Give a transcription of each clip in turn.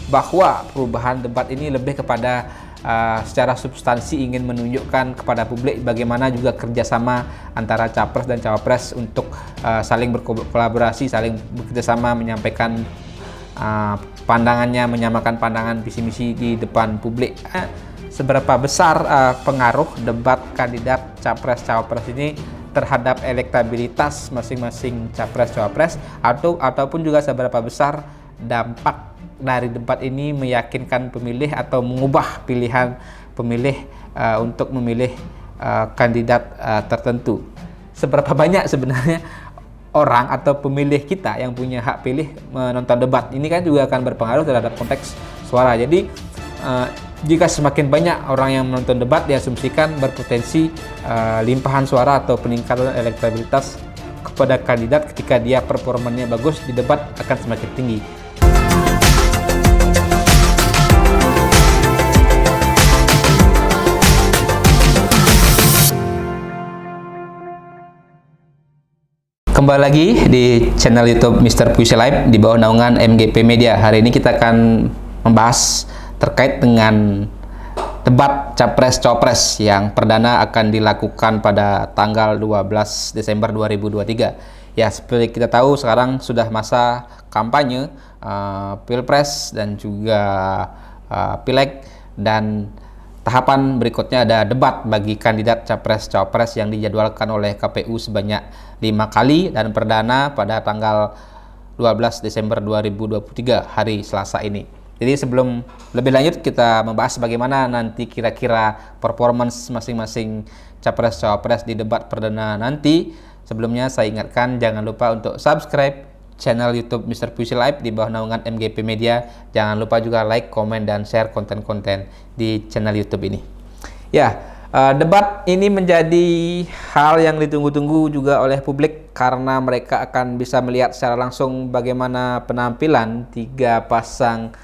bahwa perubahan debat ini lebih kepada secara substansi ingin menunjukkan kepada publik bagaimana juga kerjasama antara capres dan cawapres untuk saling berkolaborasi, saling bekerjasama menyampaikan pandangannya, menyamakan pandangan visi misi di depan publik. Seberapa besar pengaruh debat kandidat capres cawapres ini terhadap elektabilitas masing-masing capres cawapres, ataupun juga seberapa besar dampak dari debat ini meyakinkan pemilih atau mengubah pilihan pemilih untuk memilih kandidat tertentu. Seberapa banyak sebenarnya orang atau pemilih kita yang punya hak pilih menonton debat ini kan juga akan berpengaruh terhadap konteks suara. Jadi jika semakin banyak orang yang menonton debat, diasumsikan berpotensi limpahan suara atau peningkatan elektabilitas kepada kandidat ketika dia performanya bagus di debat akan semakin tinggi. Kembali lagi di channel YouTube Mr. Puisi Live di bawah naungan MGP Media. Hari ini kita akan membahas terkait dengan debat Capres-Cawapres yang perdana akan dilakukan pada tanggal 12 Desember 2023. Ya, seperti kita tahu sekarang sudah masa kampanye Pilpres dan juga Pileg, dan tahapan berikutnya ada debat bagi kandidat Capres-Cawapres yang dijadwalkan oleh KPU sebanyak 5 kali dan perdana pada tanggal 12 Desember 2023 hari Selasa ini. Jadi sebelum lebih lanjut kita membahas bagaimana nanti kira-kira performance masing-masing Capres-Cawapres di debat perdana nanti, sebelumnya saya ingatkan jangan lupa untuk subscribe channel YouTube Mr. Puisi Live di bawah naungan MGP Media. Jangan lupa juga like, komen, dan share konten-konten di channel YouTube ini. Ya, debat ini menjadi hal yang ditunggu-tunggu juga oleh publik karena mereka akan bisa melihat secara langsung bagaimana penampilan tiga pasang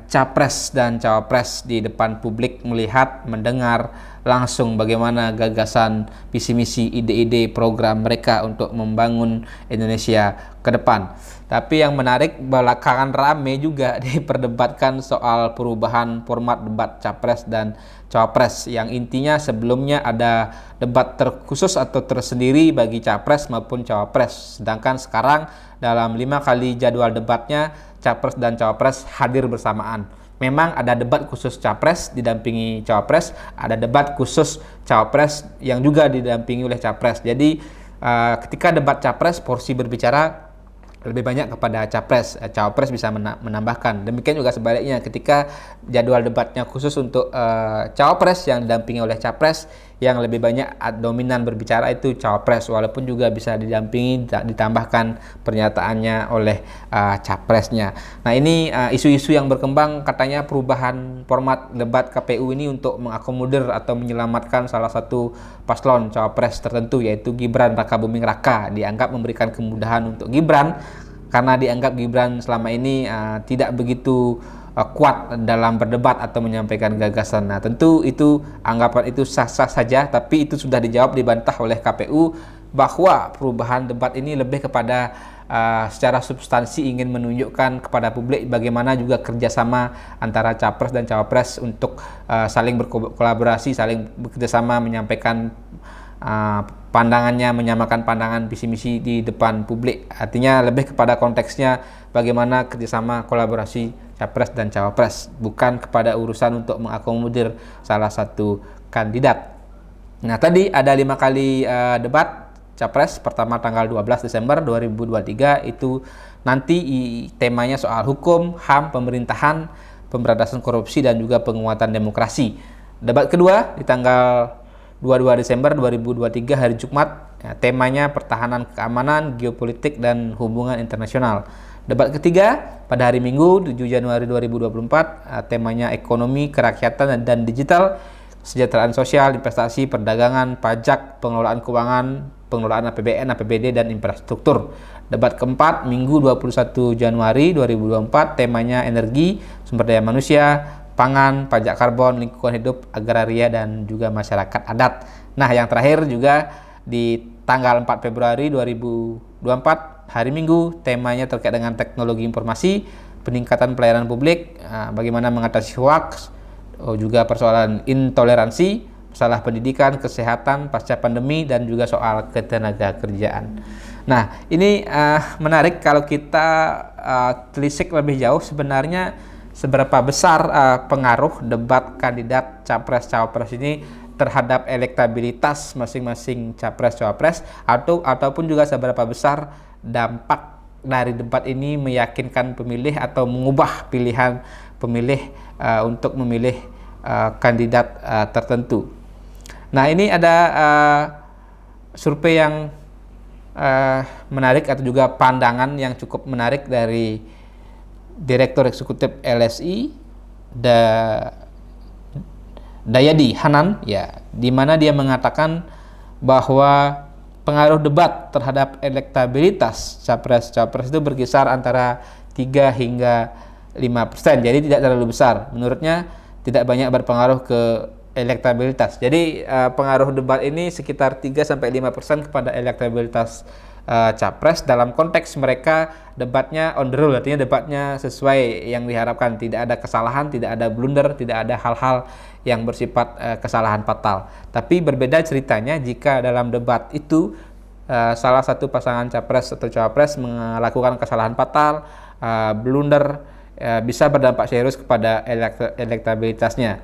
capres dan cawapres di depan publik, melihat, mendengar langsung bagaimana gagasan, visi misi, ide-ide program mereka untuk membangun Indonesia ke depan. Tapi yang menarik, belakangan rame juga diperdebatkan soal perubahan format debat capres dan cawapres, yang intinya sebelumnya ada debat terkhusus atau tersendiri bagi capres maupun cawapres, sedangkan sekarang dalam 5 kali jadwal debatnya capres dan cawapres hadir bersamaan. Memang ada debat khusus capres didampingi cawapres, ada debat khusus cawapres yang juga didampingi oleh capres. Jadi ketika debat capres, porsi berbicara lebih banyak kepada capres, cawapres bisa menambahkan. Demikian juga sebaliknya, ketika jadwal debatnya khusus untuk cawapres yang didampingi oleh capres, yang lebih banyak dominan berbicara itu cawapres, walaupun juga bisa didampingi, ditambahkan pernyataannya oleh capresnya. Nah, ini isu-isu yang berkembang, katanya perubahan format debat KPU ini untuk mengakomodir atau menyelamatkan salah satu paslon cawapres tertentu, yaitu Gibran Rakabuming Raka. Dianggap memberikan kemudahan untuk Gibran karena dianggap Gibran selama ini tidak begitu kuat dalam berdebat atau menyampaikan gagasan. Nah, tentu itu anggapan itu sah-sah saja, tapi itu sudah dijawab, dibantah oleh KPU bahwa perubahan debat ini lebih kepada secara substansi ingin menunjukkan kepada publik bagaimana juga kerjasama antara capres dan cawapres untuk saling berkolaborasi, saling bekerjasama menyampaikan pandangannya, menyamakan pandangan visi misi di depan publik. Artinya lebih kepada konteksnya bagaimana kerjasama kolaborasi capres dan cawapres, bukan kepada urusan untuk mengakomodir salah satu kandidat. Nah, tadi ada 5 kali debat capres. Pertama tanggal 12 Desember 2023, itu nanti temanya soal hukum, HAM, pemerintahan, pemberantasan korupsi, dan juga penguatan demokrasi. Debat kedua di tanggal 22 Desember 2023 hari Jumat, temanya pertahanan keamanan, geopolitik, dan hubungan internasional. Debat ketiga pada hari Minggu 7 Januari 2024, temanya ekonomi, kerakyatan, dan digital, kesejahteraan sosial, investasi, perdagangan, pajak, pengelolaan keuangan, pengelolaan APBN, APBD, dan infrastruktur. Debat keempat Minggu 21 Januari 2024, temanya energi, sumber daya manusia, pangan, pajak karbon, lingkungan hidup, agraria, dan juga masyarakat adat. Nah, yang terakhir juga di tanggal 4 Februari 2024 hari Minggu, temanya terkait dengan teknologi informasi, peningkatan pelayanan publik, bagaimana mengatasi hoaks, juga persoalan intoleransi, masalah pendidikan, kesehatan pasca pandemi, dan juga soal ketenaga kerjaan. Nah, ini menarik kalau kita telisik lebih jauh sebenarnya seberapa besar pengaruh debat kandidat capres-cawapres ini terhadap elektabilitas masing-masing capres-cawapres, ataupun juga seberapa besar dampak dari debat ini meyakinkan pemilih atau mengubah pilihan pemilih untuk memilih kandidat tertentu. Nah, ini ada survei yang menarik atau juga pandangan yang cukup menarik dari Direktur Eksekutif LSI Dayadi Hanan, ya, di mana dia mengatakan bahwa pengaruh debat terhadap elektabilitas capres-cawapres itu berkisar antara 3 hingga 5%. Jadi tidak terlalu besar. Menurutnya tidak banyak berpengaruh ke elektabilitas. Jadi pengaruh debat ini sekitar 3-5% kepada elektabilitas capres, dalam konteks mereka debatnya on the rule, artinya debatnya sesuai yang diharapkan, tidak ada kesalahan, tidak ada blunder, tidak ada hal-hal yang bersifat kesalahan fatal. Tapi berbeda ceritanya jika dalam debat itu salah satu pasangan capres atau cawapres melakukan kesalahan fatal, blunder, bisa berdampak serius kepada elektabilitasnya.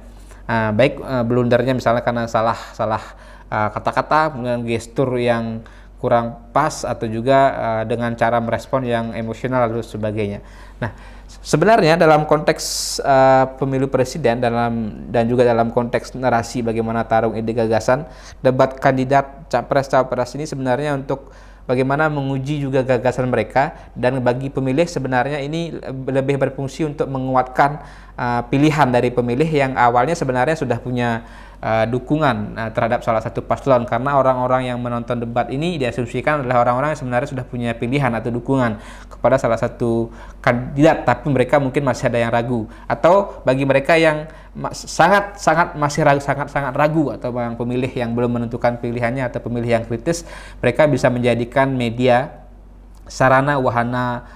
Baik blundernya misalnya karena salah kata-kata, kemudian gestur yang kurang pas, atau juga dengan cara merespon yang emosional dan sebagainya. Nah, sebenarnya dalam konteks pemilu presiden dan juga dalam konteks narasi bagaimana tarung ide gagasan, debat kandidat capres-cawapres ini sebenarnya untuk bagaimana menguji juga gagasan mereka, dan bagi pemilih sebenarnya ini lebih berfungsi untuk menguatkan pilihan dari pemilih yang awalnya sebenarnya sudah punya dukungan terhadap salah satu paslon, karena orang-orang yang menonton debat ini diasumsikan adalah orang-orang yang sebenarnya sudah punya pilihan atau dukungan kepada salah satu kandidat, tapi mereka mungkin masih ada yang ragu, atau bagi mereka yang sangat ragu, atau yang pemilih yang belum menentukan pilihannya atau pemilih yang kritis, mereka bisa menjadikan media sarana wahana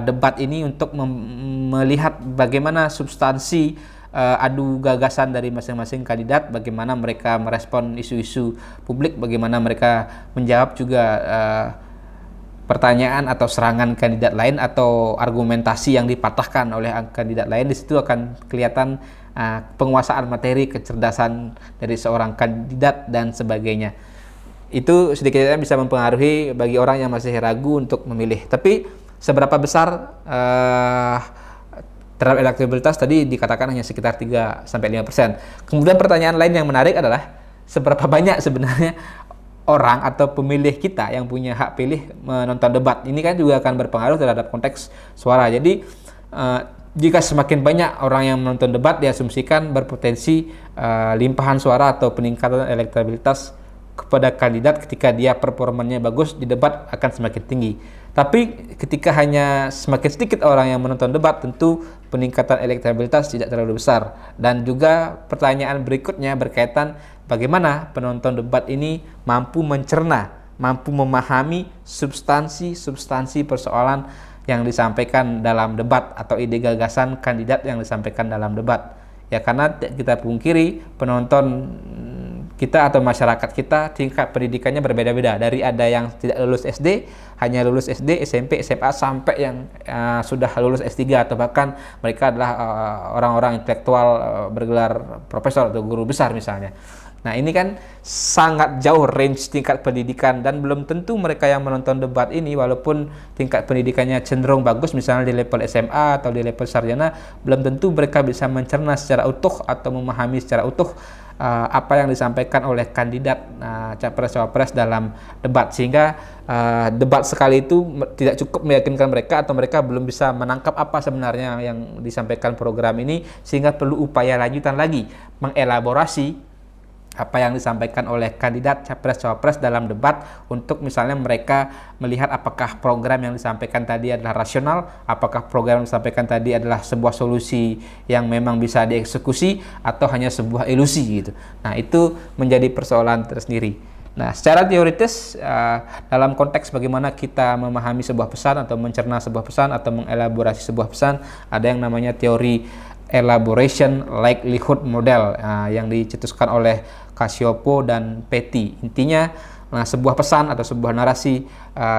debat ini untuk melihat bagaimana substansi adu gagasan dari masing-masing kandidat, bagaimana mereka merespon isu-isu publik, bagaimana mereka menjawab juga pertanyaan atau serangan kandidat lain, atau argumentasi yang dipatahkan oleh kandidat lain. Di situ akan kelihatan penguasaan materi, kecerdasan dari seorang kandidat dan sebagainya. Itu sedikitnya bisa mempengaruhi bagi orang yang masih ragu untuk memilih. Tapi seberapa besar terhadap elektabilitas tadi dikatakan hanya sekitar 3-5%. Kemudian pertanyaan lain yang menarik adalah seberapa banyak sebenarnya orang atau pemilih kita yang punya hak pilih menonton debat. Ini kan juga akan berpengaruh terhadap konteks suara. Jadi jika semakin banyak orang yang menonton debat, diasumsikan berpotensi limpahan suara atau peningkatan elektabilitas kepada kandidat ketika dia performanya bagus di debat akan semakin tinggi. Tapi ketika hanya semakin sedikit orang yang menonton debat, tentu peningkatan elektabilitas tidak terlalu besar. Dan juga pertanyaan berikutnya berkaitan bagaimana penonton debat ini mampu mencerna, mampu memahami substansi persoalan yang disampaikan dalam debat, atau ide gagasan kandidat yang disampaikan dalam debat. Ya, karena kita pungkiri penonton kita atau masyarakat kita tingkat pendidikannya berbeda-beda, dari ada yang tidak lulus SD, hanya lulus SD, SMP, SMA, sampai yang sudah lulus S3, atau bahkan mereka adalah orang-orang intelektual bergelar profesor atau guru besar misalnya. Nah, ini kan sangat jauh range tingkat pendidikan, dan belum tentu mereka yang menonton debat ini, walaupun tingkat pendidikannya cenderung bagus misalnya di level SMA atau di level sarjana, belum tentu mereka bisa mencerna secara utuh atau memahami secara utuh apa yang disampaikan oleh kandidat capres-cawapres dalam debat, sehingga debat sekali itu tidak cukup meyakinkan mereka, atau mereka belum bisa menangkap apa sebenarnya yang disampaikan program ini, sehingga perlu upaya lanjutan lagi mengelaborasi apa yang disampaikan oleh kandidat capres-cawapres dalam debat, untuk misalnya mereka melihat apakah program yang disampaikan tadi adalah rasional, apakah program yang disampaikan tadi adalah sebuah solusi yang memang bisa dieksekusi, atau hanya sebuah ilusi gitu. Nah, itu menjadi persoalan tersendiri. Nah, secara teoritis dalam konteks bagaimana kita memahami sebuah pesan atau mencerna sebuah pesan atau mengelaborasi sebuah pesan, ada yang namanya teori elaboration likelihood model yang dicetuskan oleh Cacioppo dan Petty. Intinya, sebuah pesan atau sebuah narasi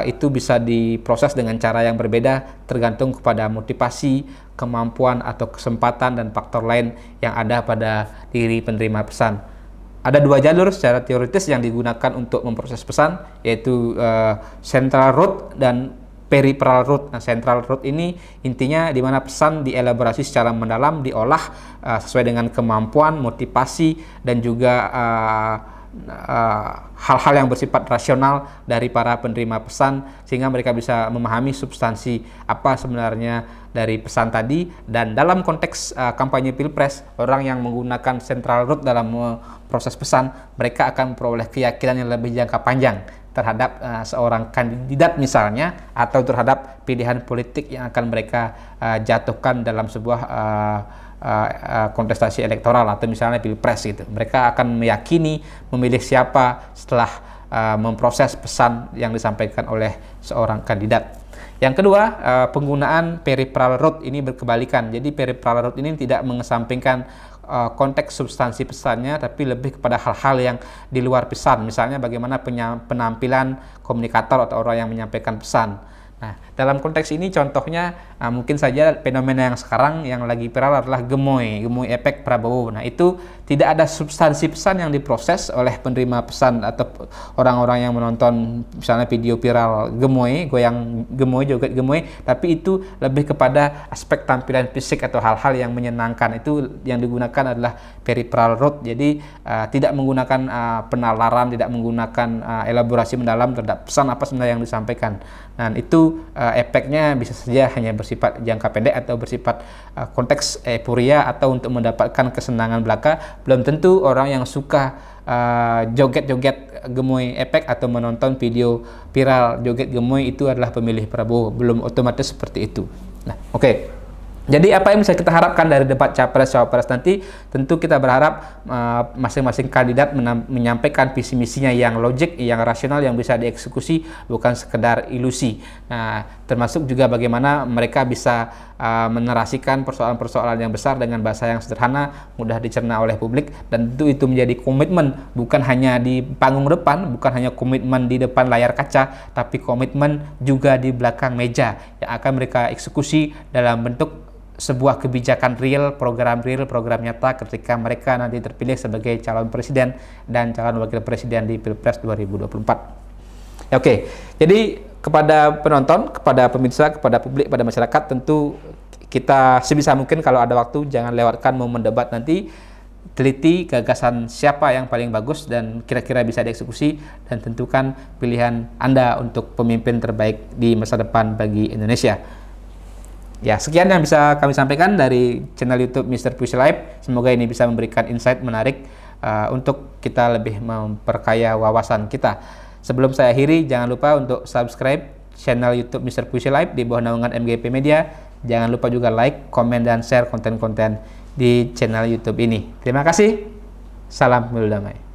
itu bisa diproses dengan cara yang berbeda tergantung kepada motivasi, kemampuan atau kesempatan dan faktor lain yang ada pada diri penerima pesan. Ada dua jalur secara teoritis yang digunakan untuk memproses pesan, yaitu central route dan peripheral route. Nah, central route ini intinya di mana pesan dielaborasi secara mendalam, diolah sesuai dengan kemampuan, motivasi, dan juga hal-hal yang bersifat rasional dari para penerima pesan, sehingga mereka bisa memahami substansi apa sebenarnya dari pesan tadi. Dan dalam konteks kampanye pilpres, orang yang menggunakan central route dalam proses pesan, mereka akan memperoleh keyakinan yang lebih jangka panjang terhadap seorang kandidat misalnya, atau terhadap pilihan politik yang akan mereka jatuhkan dalam sebuah kontestasi elektoral atau misalnya pilpres gitu. Mereka akan meyakini memilih siapa setelah memproses pesan yang disampaikan oleh seorang kandidat. Yang kedua, penggunaan peripheral route ini berkebalikan. Jadi peripheral route ini tidak mengesampingkan konteks substansi pesannya, tapi lebih kepada hal-hal yang di luar pesan. Misalnya bagaimana penampilan komunikator atau orang yang menyampaikan pesan. Nah, dalam konteks ini contohnya mungkin saja fenomena yang sekarang yang lagi viral adalah gemoy efek Prabowo. Nah, itu tidak ada substansi pesan yang diproses oleh penerima pesan atau orang-orang yang menonton misalnya video viral gemoy, goyang gemoy, joget gemoy, tapi itu lebih kepada aspek tampilan fisik atau hal-hal yang menyenangkan. Itu yang digunakan adalah peripheral route. Jadi tidak menggunakan penalaran, tidak menggunakan elaborasi mendalam terhadap pesan apa sebenarnya yang disampaikan. Dan itu efeknya bisa saja hanya bersifat jangka pendek atau bersifat konteks euforia atau untuk mendapatkan kesenangan belaka. Belum tentu orang yang suka joget-joget gemoy efek atau menonton video viral joget gemoy itu adalah pemilih Prabowo. Belum otomatis seperti itu. Nah, oke. Jadi apa yang bisa kita harapkan dari debat Capres-Cawapres nanti? Tentu kita berharap masing-masing kandidat menyampaikan visi misinya yang logik, yang rasional, yang bisa dieksekusi, bukan sekedar ilusi. Nah, termasuk juga bagaimana mereka bisa menarasikan persoalan-persoalan yang besar dengan bahasa yang sederhana, mudah dicerna oleh publik, dan tentu itu menjadi komitmen bukan hanya di panggung depan, bukan hanya komitmen di depan layar kaca, tapi komitmen juga di belakang meja yang akan mereka eksekusi dalam bentuk sebuah kebijakan real, program nyata ketika mereka nanti terpilih sebagai calon presiden dan calon wakil presiden di Pilpres 2024. Ya, oke. Jadi kepada penonton, kepada pemirsa, kepada publik, pada masyarakat, tentu kita sebisa mungkin kalau ada waktu jangan lewatkan momen debat nanti. Teliti gagasan siapa yang paling bagus dan kira-kira bisa dieksekusi, dan tentukan pilihan Anda untuk pemimpin terbaik di masa depan bagi Indonesia. Ya, sekian yang bisa kami sampaikan dari channel YouTube Mr. Puisi Live. Semoga ini bisa memberikan insight menarik untuk kita lebih memperkaya wawasan kita. Sebelum saya akhiri, jangan lupa untuk subscribe channel YouTube Mr. Puisi Live di bawah naungan MGP Media. Jangan lupa juga like, komen, dan share konten-konten di channel YouTube ini. Terima kasih. Salam pemilu damai.